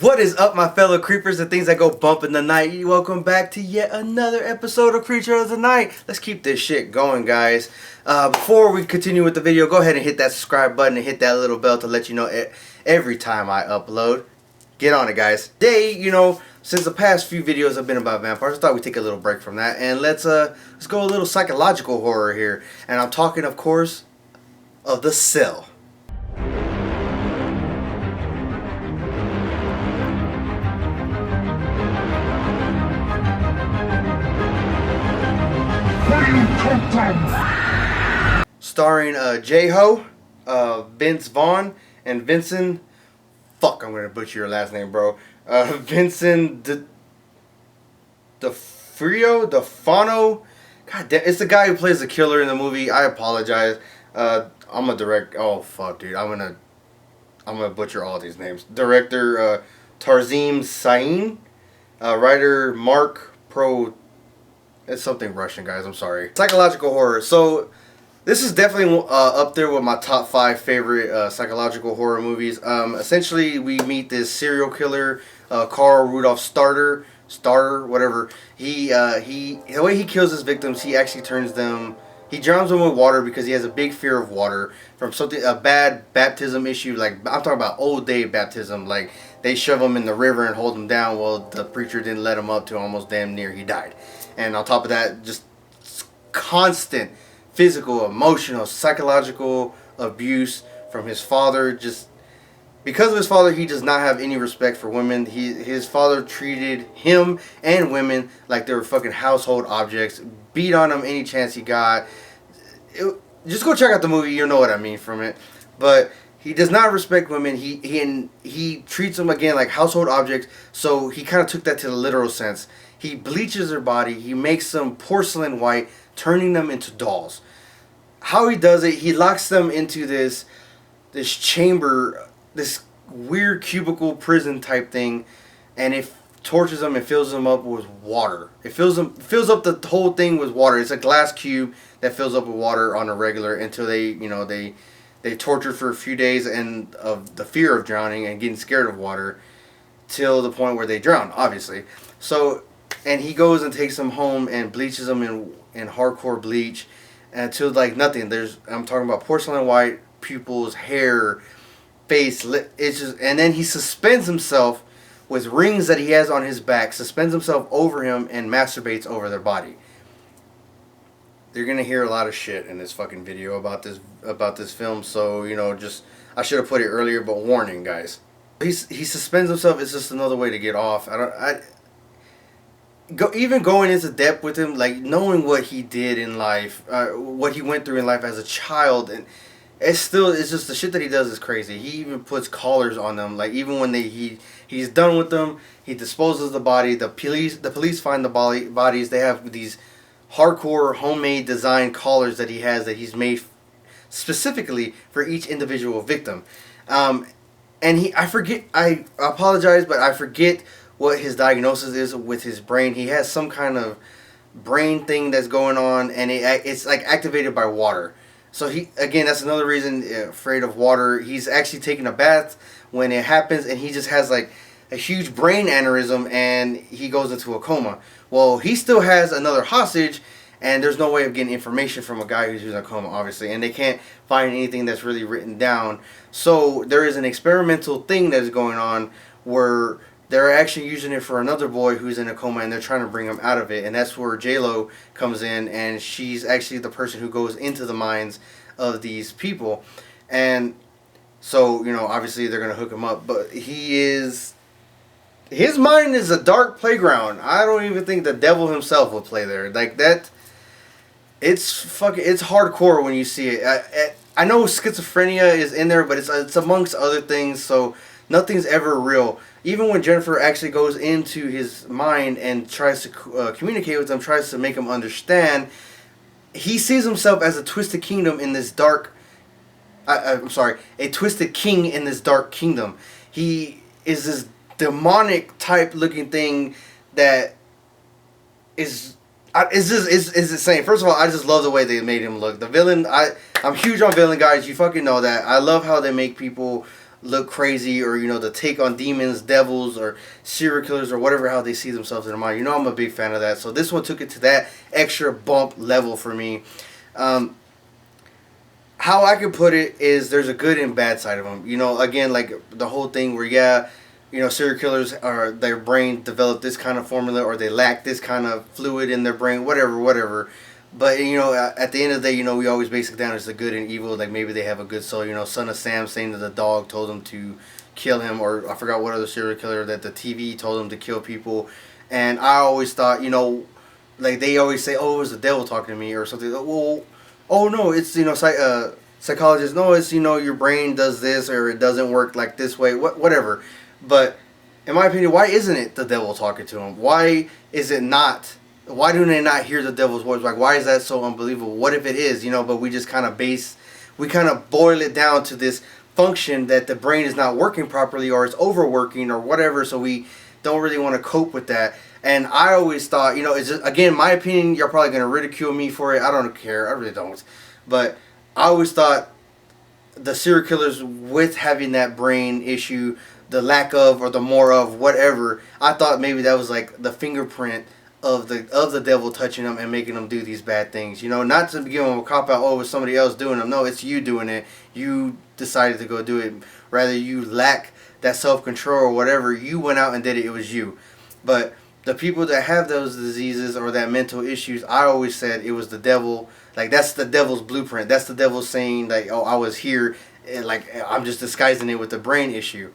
What is up, my fellow creepers and things that go bump in the night? Welcome back to yet another episode of Creature of the Night. Let's keep this shit going, guys. Before we continue with the video, go ahead and hit that subscribe button and hit that little bell to let you know every time I upload. Get on it, guys. Today, since the past few videos have been about vampires, I thought we'd take a little break from that and let's go a little psychological horror here. And I'm talking, of course, of The Cell. Starring J-Ho, Vince Vaughn, and Vincent. Fuck, I'm gonna butcher your last name, bro. Vincent D'Onofrio. God damn, it's the guy who plays the killer in the movie. I apologize. I'm a direct. Oh fuck, dude. I'm gonna butcher all these names. Director Tarzim Sain. Writer Mark Pro. It's something Russian, guys. I'm sorry. Psychological horror. So, this is definitely up there with my top 5 favorite psychological horror movies. Essentially, we meet this serial killer, Carl Rudolph Starter, whatever. The way he kills his victims, he actually he drowns them with water because he has a big fear of water from a bad baptism issue. Like, I'm talking about old day baptism. Like, they shove him in the river and hold him down. Well, the preacher didn't let him up to almost damn near he died. And on top of that, just constant physical, emotional, psychological abuse from his father. Just because of his father, he does not have any respect for women. His father treated him and women like they were fucking household objects. Beat on them any chance he got. Just go check out the movie. You'll know what I mean from it. But he does not respect women. He treats them again like household objects. So he kind of took that to the literal sense. He bleaches their body. He makes them porcelain white, turning them into dolls. How he does it, he locks them into this chamber, this weird cubicle prison type thing, and it tortures them and fills them up with water. It fills up the whole thing with water. It's a glass cube that fills up with water on a regular until they torture for a few days and of the fear of drowning and getting scared of water till the point where they drown, obviously. So, and he goes and takes them home and bleaches them in hardcore bleach until like nothing. I'm talking about porcelain white, pupils, hair, face, lip. It's just, and then he suspends himself with rings that he has on his back, suspends himself over him and masturbates over their body. You're gonna hear a lot of shit in this fucking video about this film. So I should have put it earlier, but warning, guys. He suspends himself. It's just another way to get off. Even going into depth with him, like knowing what he did in life, what he went through in life as a child, and it's just the shit that he does is crazy. He even puts collars on them, like even when he's done with them, he disposes the body. The police find the bodies. They have these hardcore homemade design collars that he's made specifically for each individual victim. And I apologize, but I forget what his diagnosis is with his brain. He has some kind of brain thing that's going on, and it's like activated by water. So that's another reason afraid of water. He's actually taking a bath when it happens, and he just has like a huge brain aneurysm, and he goes into a coma. Well, he still has another hostage, and there's no way of getting information from a guy who's in a coma, obviously, and they can't find anything that's really written down. So there is an experimental thing that is going on where they're actually using it for another boy who's in a coma, and they're trying to bring him out of it. And that's where J-Lo comes in, and she's actually the person who goes into the minds of these people. And so, obviously they're going to hook him up. But his mind is a dark playground. I don't even think the devil himself would play there. Like that, it's hardcore when you see it. I know schizophrenia is in there, but it's amongst other things, so nothing's ever real. Even when Jennifer actually goes into his mind and tries to communicate with him, tries to make him understand, he sees himself as a twisted kingdom in this dark... a twisted king in this dark kingdom. He is this demonic type looking thing that is insane. First of all, I just love the way they made him look. The villain, I'm huge on villain, guys. You fucking know that. I love how they make people look crazy, or to take on demons, devils, or serial killers, or whatever how they see themselves in their mind. I'm a big fan of that. So this one took it to that extra bump level for me. How I could put it is there's a good and bad side of them. Again, like the whole thing where serial killers are their brain developed this kind of formula, or they lack this kind of fluid in their brain, whatever. But at the end of the day, we always base it down as the good and evil. Like maybe they have a good soul. Son of Sam saying that the dog told him to kill him, or I forgot what other serial killer that the TV told him to kill people. And I always thought, like they always say, oh, it was the devil talking to me or something. Well, oh no, it's psychologists. No, it's your brain does this, or it doesn't work like this way. Whatever. But in my opinion, why isn't it the devil talking to him? Why is it not? Why do they not hear the devil's voice? Like, why is that so unbelievable? What if it is? But we just kind of boil it down to this function that the brain is not working properly, or it's overworking, or whatever. So we don't really want to cope with that. And I always thought, it's just, again, my opinion. You're probably gonna ridicule me for it. I don't care. I really don't. But I always thought the serial killers with having that brain issue, the lack of or the more of whatever, I thought maybe that was like the fingerprint of the devil touching them and making them do these bad things. Not to give them a cop out, oh, it was somebody else doing them. No, it's you doing it. You decided to go do it. Rather, you lack that self-control or whatever. You went out and did it. It was you. But the people that have those diseases or that mental issues, I always said it was the devil. Like, that's the devil's blueprint. That's the devil saying, like, oh, I was here, and like I'm just disguising it with the brain issue.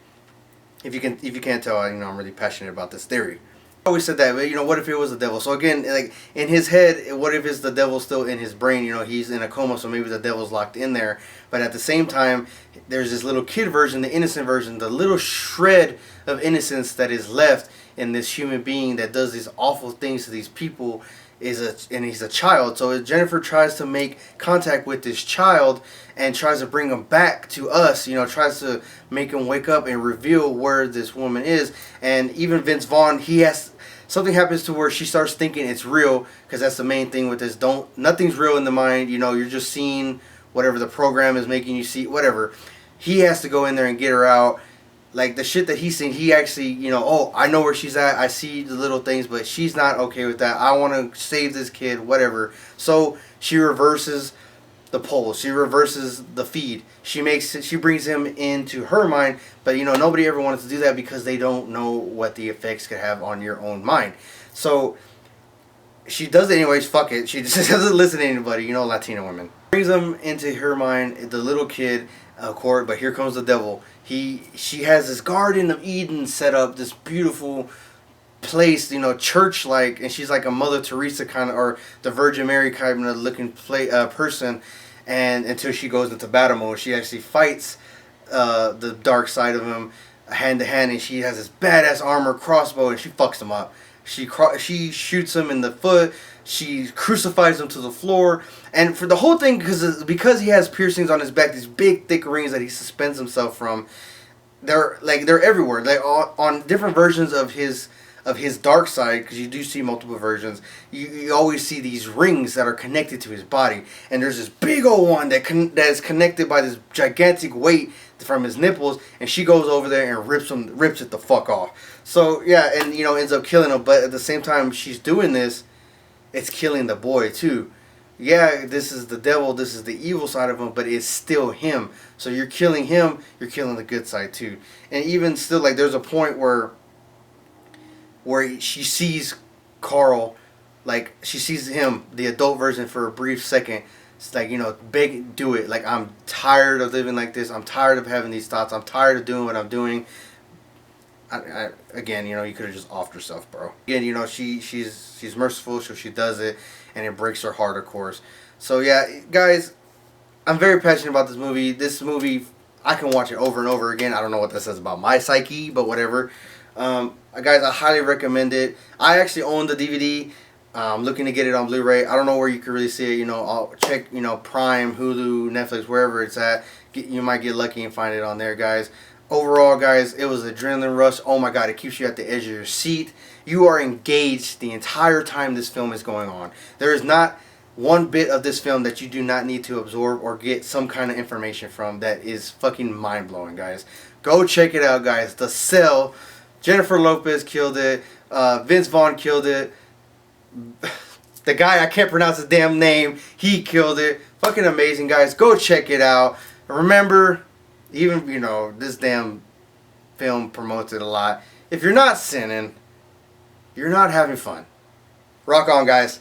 If you can't tell, I'm really passionate about this theory. I always said that, but what if it was the devil? So again, like in his head, what if it's the devil still in his brain? He's in a coma, so maybe the devil's locked in there. But at the same time, there's this little kid version, the innocent version, the little shred of innocence that is left in this human being that does these awful things to these people. And he's a child. So Jennifer tries to make contact with this child and tries to bring him back to us, tries to make him wake up and reveal where this woman is. And even Vince Vaughn, something happens to where she starts thinking it's real, because that's the main thing with this. Nothing's real in the mind, you're just seeing whatever the program is making you see, whatever. He has to go in there and get her out. Like the shit that he's seen, he actually, oh, I know where she's at. I see the little things, but she's not okay with that. I want to save this kid, whatever. So she reverses the pole. She reverses the feed. She brings him into her mind, but nobody ever wanted to do that because they don't know what the effects could have on your own mind. So she does it anyways. Fuck it. She just doesn't listen to anybody. Latina women. Brings him into her mind, the little kid, of course. But here comes the devil. She has this Garden of Eden set up, this beautiful place, church-like, and she's like a Mother Teresa kind of, or the Virgin Mary kind of looking person, and until she goes into battle mode, she actually fights the dark side of him hand to hand, and she has this badass armor crossbow, and she fucks him up. She shoots him in the foot. She crucifies him to the floor, and for the whole thing, because he has piercings on his back, these big thick rings that he suspends himself from, they're everywhere. Like on different versions of his dark side, because you do see multiple versions. You always see these rings that are connected to his body, and there's this big old one that is connected by this gigantic weight from his nipples, and she goes over there and rips it the fuck off. So yeah, and ends up killing him. But at the same time she's doing this, it's killing the boy too. Yeah, this is the devil, this is the evil side of him, but it's still him. So you're killing him, you're killing the good side too. And even still, like, there's a point where she sees Carl, like she sees him, the adult version, for a brief second. It's like, beg, do it. Like, I'm tired of living like this. I'm tired of having these thoughts. I'm tired of doing what I'm doing. Again, you could have just offed yourself, bro. Again, she's merciful, so she does it, and it breaks her heart, of course. So yeah, guys, I'm very passionate about this movie. This movie, I can watch it over and over again. I don't know what that says about my psyche, but whatever. Guys, I highly recommend it. I actually own the DVD. I'm looking to get it on Blu-ray. I don't know where you can really see it. I'll check, Prime, Hulu, Netflix, wherever it's at. You might get lucky and find it on there, guys. Overall, guys, it was an adrenaline rush. Oh my God, it keeps you at the edge of your seat. You are engaged the entire time this film is going on. There is not one bit of this film that you do not need to absorb or get some kind of information from that is fucking mind-blowing, guys. Go check it out, guys. The Cell. Jennifer Lopez killed it. Vince Vaughn killed it. The guy, I can't pronounce his damn name, he killed it. Fucking amazing, guys. Go check it out. Remember, even, this damn film promotes it a lot. If you're not sinning, you're not having fun. Rock on, guys.